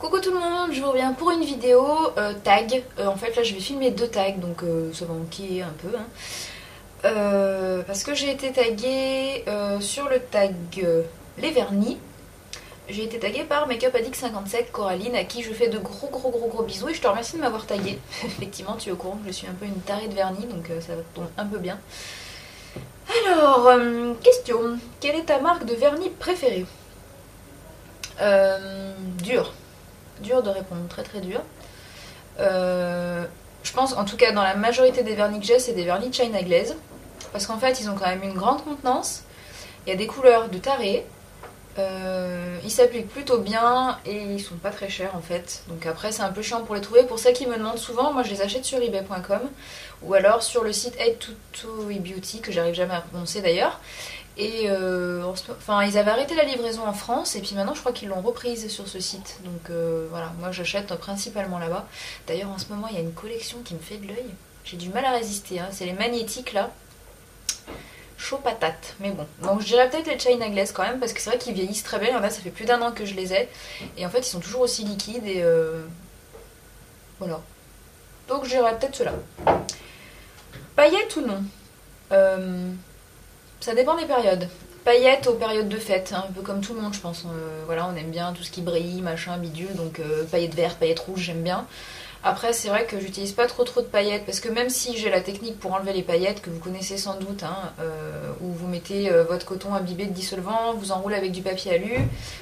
Coucou tout le monde, je vous reviens pour une vidéo tag. En fait là je vais filmer deux tags, donc ça va manquer un peu. Hein. Parce que j'ai été taguée sur le tag les vernis. J'ai été taguée par Makeup Addict 57 Coraline, à qui je fais de gros bisous et je te remercie de m'avoir taguée. Effectivement tu es au courant que je suis un peu une tarée de vernis, donc ça tombe un peu bien. Alors, question, quelle est ta marque de vernis préférée? Dur de répondre, très dur. Je pense, en tout cas, dans la majorité des vernis que j'ai, c'est des vernis China Glaze. Parce qu'en fait, ils ont quand même une grande contenance. Il y a des couleurs de taré. Ils s'appliquent plutôt bien et ils sont pas très chers en fait. Donc après, c'est un peu chiant pour les trouver. Pour ceux qui me demandent souvent, moi je les achète sur ebay.com ou alors sur le site Aid to Beauty, que j'arrive jamais à prononcer d'ailleurs. Et enfin, ils avaient arrêté la livraison en France et puis maintenant je crois qu'ils l'ont reprise sur ce site. Donc voilà, moi j'achète principalement là-bas. D'ailleurs en ce moment il y a une collection qui me fait de l'œil. J'ai du mal à résister, hein. C'est les magnétiques là. Chaud patate, mais bon. Donc je dirais peut-être les China Glaze quand même, parce que c'est vrai qu'ils vieillissent très bien. Il y en a, ça fait plus d'un an que je les ai. Et en fait ils sont toujours aussi liquides et voilà. Donc je dirais peut-être ceux-là. Paillettes ou non? Ça dépend des périodes. Paillettes aux périodes de fête, hein, un peu comme tout le monde je pense. Voilà, on aime bien tout ce qui brille, machin, bidule, donc paillettes vertes, paillettes rouges, j'aime bien. Après c'est vrai que j'utilise pas trop de paillettes, parce que même si j'ai la technique pour enlever les paillettes, que vous connaissez sans doute, hein, où vous mettez votre coton imbibé de dissolvant, vous enroulez avec du papier alu,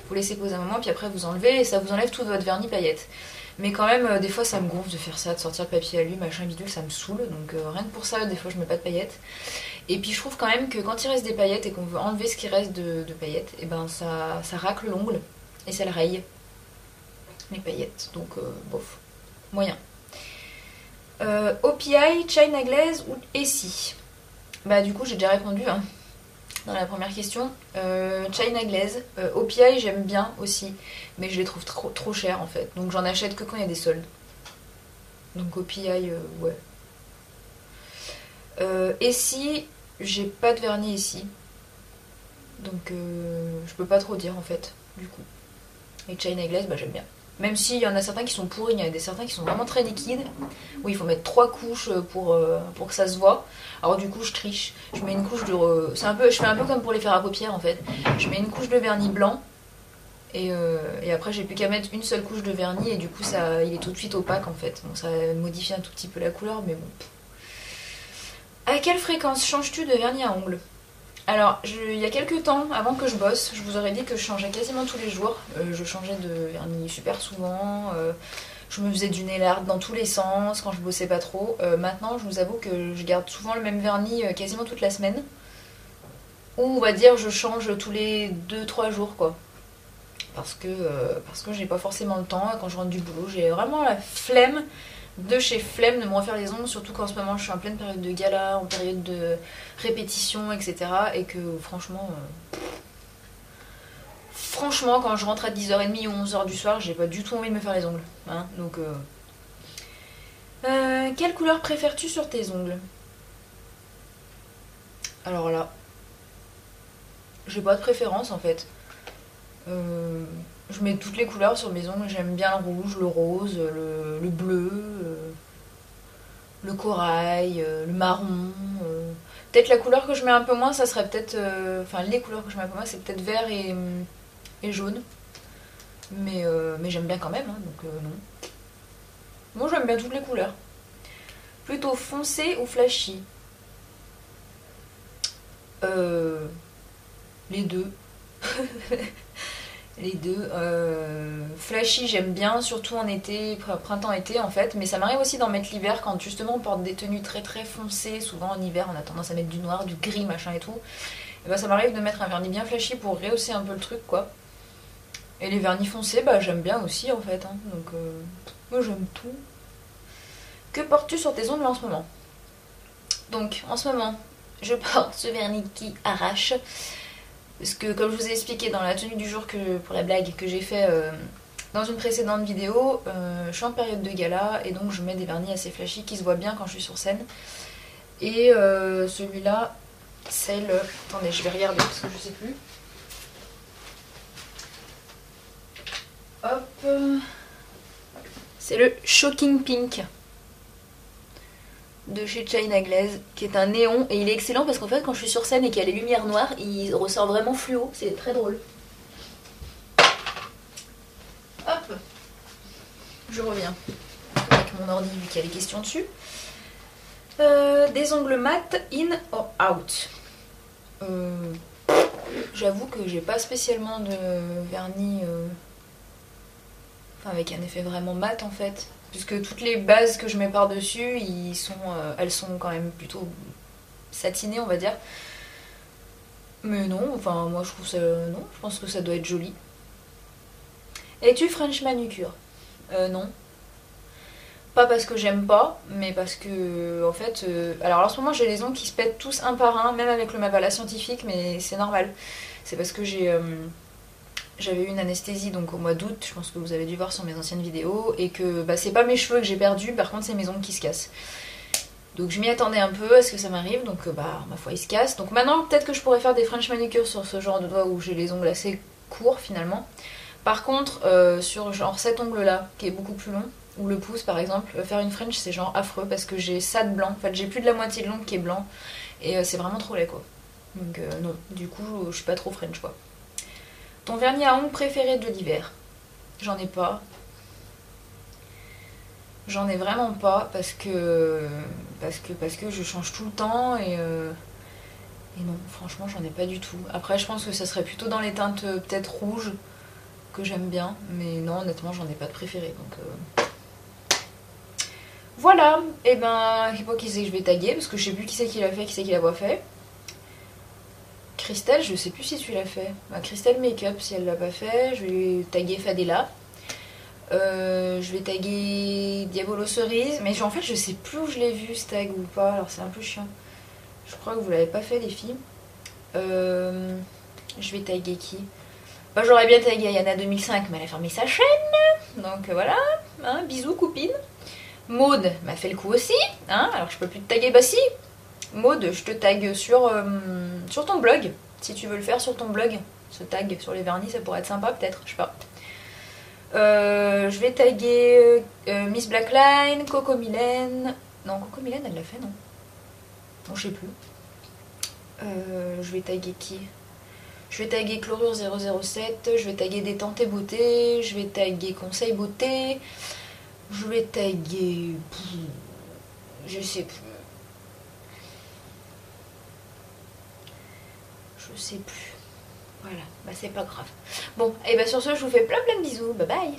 vous laissez poser un moment, puis après vous enlevez, et ça vous enlève tout votre vernis paillettes. Mais quand même, des fois ça me gonfle de faire ça, de sortir le papier alu, machin, bidule, ça me saoule, donc rien que pour ça, des fois je mets pas de paillettes. Et puis je trouve quand même que quand il reste des paillettes et qu'on veut enlever ce qui reste de paillettes, et ben ça racle l'ongle et ça le raye, les paillettes. Donc bof, moyen. OPI, China Glaze ou Essie? Bah du coup j'ai déjà répondu hein, dans la première question. China Glaze. OPI j'aime bien aussi, mais je les trouve trop chers en fait. Donc j'en achète que quand il y a des soldes. Donc OPI, ouais. Essie, j'ai pas de vernis ici. Donc je peux pas trop dire en fait, du coup. Et China Glaze, bah j'aime bien. Même s'il y en a certains qui sont pourris, il y en a certains qui sont vraiment très liquides, où il faut mettre 3 couches pour que ça se voit. Alors du coup je triche, je mets une couche de... je fais un peu comme pour les faire à paupières en fait. Je mets une couche de vernis blanc, et après j'ai plus qu'à mettre une seule couche de vernis, et du coup il est tout de suite opaque en fait. Donc ça modifie un tout petit peu la couleur, mais bon. À quelle fréquence changes-tu de vernis à ongles? Alors, il y a quelques temps, avant que je bosse, je vous aurais dit que je changeais quasiment tous les jours. Je changeais de vernis super souvent. Je me faisais du nail art dans tous les sens quand je bossais pas trop. Maintenant, je vous avoue que je garde souvent le même vernis quasiment toute la semaine. Ou on va dire, je change tous les 2-3 jours, quoi. Parce que j'ai pas forcément le temps. Quand je rentre du boulot, j'ai vraiment la flemme de chez flemme de me refaire les ongles, surtout qu'en ce moment je suis en pleine période de gala, en période de répétition, etc. Et que franchement quand je rentre à 10h30 ou 11h du soir, j'ai pas du tout envie de me faire les ongles. Hein, donc, quelle couleur préfères-tu sur tes ongles? Alors là, j'ai pas de préférence en fait. Je mets toutes les couleurs sur mes ongles, j'aime bien le rouge, le rose, le bleu, le corail, le marron. Peut-être la couleur que je mets un peu moins, ça serait peut-être... Enfin, les couleurs que je mets un peu moins, c'est peut-être vert et jaune. Mais j'aime bien quand même, hein, donc non. Moi j'aime bien toutes les couleurs. Plutôt foncé ou flashy? Les deux. Les deux. Flashy, j'aime bien, surtout en été, printemps-été en fait. Mais ça m'arrive aussi d'en mettre l'hiver quand justement on porte des tenues très foncées. Souvent en hiver, on a tendance à mettre du noir, du gris, machin et tout. Et bah, ça m'arrive de mettre un vernis bien flashy pour rehausser un peu le truc, quoi. Et les vernis foncés, bah j'aime bien aussi en fait. Hein. Donc, moi j'aime tout. Que portes-tu sur tes ongles en ce moment? Donc, en ce moment, je porte ce vernis qui arrache. Parce que comme je vous ai expliqué dans la tenue du jour pour la blague que j'ai fait dans une précédente vidéo, je suis en période de gala et donc je mets des vernis assez flashy qui se voient bien quand je suis sur scène. Et celui-là, c'est le... Attendez, je vais regarder parce que je sais plus. Hop. C'est le Shocking Pink de chez China Glaze, qui est un néon, et il est excellent parce qu'en fait quand je suis sur scène et qu'il y a les lumières noires, il ressort vraiment fluo, c'est très drôle. Hop, je reviens avec mon ordi vu qu'il y a les questions dessus. Des ongles mat in or out. J'avoue que j'ai pas spécialement de vernis enfin avec un effet vraiment mat en fait, puisque toutes les bases que je mets par dessus elles sont quand même plutôt satinées on va dire. Mais non, enfin moi je trouve ça, non, je pense que ça doit être joli. Es-tu French manucure? Non. Pas parce que j'aime pas, mais parce que en fait, alors en ce moment j'ai les ongles qui se pètent tous un par un, même avec le Mapala scientifique, mais c'est normal. C'est parce que j'avais eu une anesthésie donc au mois d'août, je pense que vous avez dû voir sur mes anciennes vidéos, et que bah, c'est pas mes cheveux que j'ai perdus, par contre c'est mes ongles qui se cassent. Donc je m'y attendais un peu à ce que ça m'arrive, donc bah ma foi ils se cassent. Donc maintenant peut-être que je pourrais faire des French manicures sur ce genre de doigts où j'ai les ongles assez courts finalement. Par contre sur genre cet ongle là qui est beaucoup plus long, ou le pouce par exemple, faire une French c'est genre affreux parce que j'ai ça de blanc, en fait j'ai plus de la moitié de l'ongle qui est blanc, et c'est vraiment trop laid quoi. Donc non, du coup je suis pas trop French quoi. Ton vernis à ongles préféré de l'hiver? J'en ai pas. J'en ai vraiment pas parce que je change tout le temps, et non, franchement j'en ai pas du tout. Après je pense que ça serait plutôt dans les teintes peut-être rouges que j'aime bien, mais non honnêtement j'en ai pas de préféré donc voilà. Et ben je sais pas qui c'est que je vais taguer parce que je sais plus qui c'est qui l'a fait, qui c'est qui l'a pas fait. Christelle, je sais plus si tu l'as fait. Bah, Christelle Makeup, si elle l'a pas fait, je vais taguer Fadela. Je vais taguer Diabolo Cerise, mais en fait je sais plus où je l'ai vu ce tag ou pas, alors c'est un peu chiant. Je crois que vous l'avez pas fait les filles. Je vais taguer qui? Bah, j'aurais bien tagué Ayana 2005, mais elle a fermé sa chaîne, donc voilà, hein, bisous copine. Maude m'a fait le coup aussi, hein, alors je peux plus te taguer, bah si. Maude, je te tag sur ton blog, si tu veux le faire sur ton blog. Ce tag sur les vernis, ça pourrait être sympa peut-être, je sais pas. Je vais taguer Miss Blackline, Coco Mylène. Non, Coco Mylène, elle l'a fait, non? Non, je sais plus. Je vais taguer qui? Je vais taguer Chlorure 007, je vais taguer Détente et Beauté, je vais taguer Conseil Beauté, je vais taguer... Je sais plus. Je sais plus. Voilà, bah c'est pas grave. Bon, et bah sur ce, je vous fais plein de bisous. Bye bye.